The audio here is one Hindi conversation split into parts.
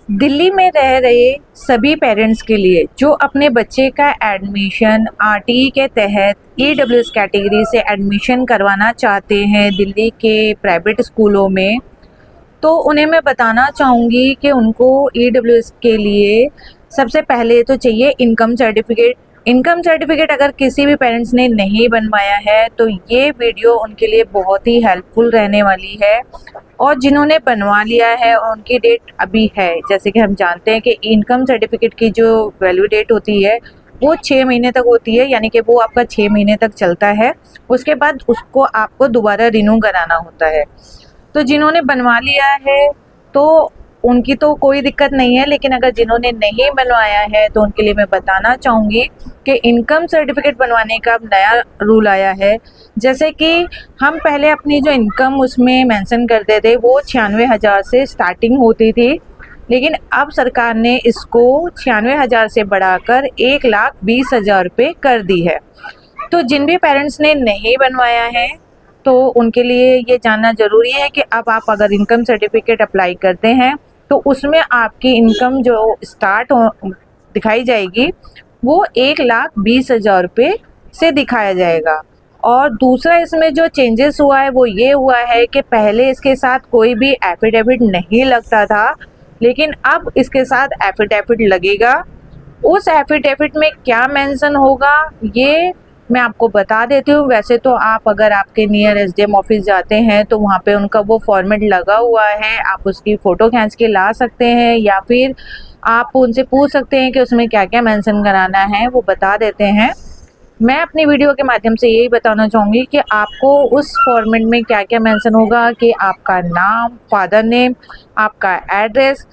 दिल्ली में रह रहे सभी पेरेंट्स के लिए जो अपने बच्चे का एडमिशन आरटीई के तहत ईडब्ल्यूएस कैटेगरी से एडमिशन करवाना चाहते हैं दिल्ली के प्राइवेट स्कूलों में, तो उन्हें मैं बताना चाहूँगी कि उनको ईडब्ल्यूएस के लिए सबसे पहले तो चाहिए इनकम सर्टिफिकेट। इनकम सर्टिफिकेट अगर किसी भी पेरेंट्स ने नहीं बनवाया है तो ये वीडियो उनके लिए बहुत ही हेल्पफुल रहने वाली है। और जिन्होंने बनवा लिया है उनकी डेट अभी है, जैसे कि हम जानते हैं कि इनकम सर्टिफिकेट की जो वैल्यू डेट होती है वो 6 महीने तक होती है, यानी कि वो आपका 6 महीने तक चलता है। उसके बाद उसको आपको दोबारा रिन्यू कराना होता है। तो जिन्होंने बनवा लिया है तो उनकी तो कोई दिक्कत नहीं है, लेकिन अगर जिन्होंने नहीं बनवाया है तो उनके लिए मैं बताना चाहूँगी कि इनकम सर्टिफिकेट बनवाने का अब नया रूल आया है। जैसे कि हम पहले अपनी जो इनकम उसमें मेंशन करते थे वो 96,000 से स्टार्टिंग होती थी, लेकिन अब सरकार ने इसको 96,000 से बढ़ाकर 1,20,000 रुपये कर दी है। तो जिन भी पेरेंट्स ने नहीं बनवाया है तो उनके लिए ये जानना ज़रूरी है कि अब आप अगर इनकम सर्टिफिकेट अप्लाई करते हैं तो उसमें आपकी इनकम जो स्टार्ट दिखाई जाएगी वो 1,20,000 रुपये से दिखाया जाएगा। और दूसरा इसमें जो चेंजेस हुआ है वो ये हुआ है कि पहले इसके साथ कोई भी एफिडेविट नहीं लगता था, लेकिन अब इसके साथ एफिडेविट लगेगा। उस एफिडेविट में क्या मेंशन होगा ये मैं आपको बता देती हूँ। वैसे तो आप अगर आपके नियर एसडीएम ऑफिस जाते हैं तो वहाँ पे उनका वो फॉर्मेट लगा हुआ है, आप उसकी फ़ोटो खींच के ला सकते हैं या फिर आप उनसे पूछ सकते हैं कि उसमें क्या क्या मेंशन कराना है, वो बता देते हैं। मैं अपनी वीडियो के माध्यम से यही बताना चाहूँगी कि आपको उस फॉर्मेट में क्या क्या मेंशन होगा कि आपका नाम, फादर नेम, आपका एड्रेस,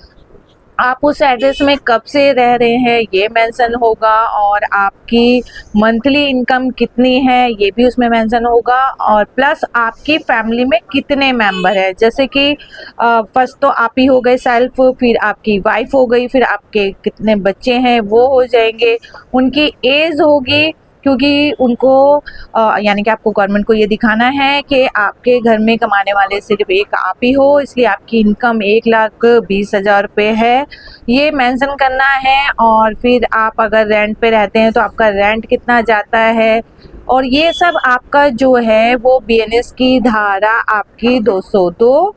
आप उस एड्रेस में कब से रह रहे हैं ये मेंशन होगा, और आपकी मंथली इनकम कितनी है ये भी उसमें मेंशन होगा, और प्लस आपकी फैमिली में कितने मेंबर हैं। जैसे कि फर्स्ट तो आप ही हो गए सेल्फ, फिर आपकी वाइफ हो गई, फिर आपके कितने बच्चे हैं वो हो जाएंगे, उनकी एज होगी, क्योंकि उनको यानी कि आपको गवर्नमेंट को ये दिखाना है कि आपके घर में कमाने वाले सिर्फ एक आप ही हो, इसलिए आपकी इनकम 1,20,000 रुपये है ये मेंशन करना है। और फिर आप अगर रेंट पे रहते हैं तो आपका रेंट कितना जाता है, और ये सब आपका जो है वो बीएनएस की धारा आपकी 200,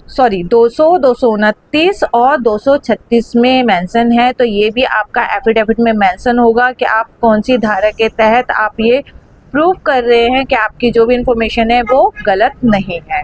229 और 236 में मेंशन है। तो ये भी आपका एफिडेविट में मेंशन होगा कि आप कौन सी धारा के तहत आप ये प्रूव कर रहे हैं कि आपकी जो भी इंफॉर्मेशन है वो गलत नहीं है।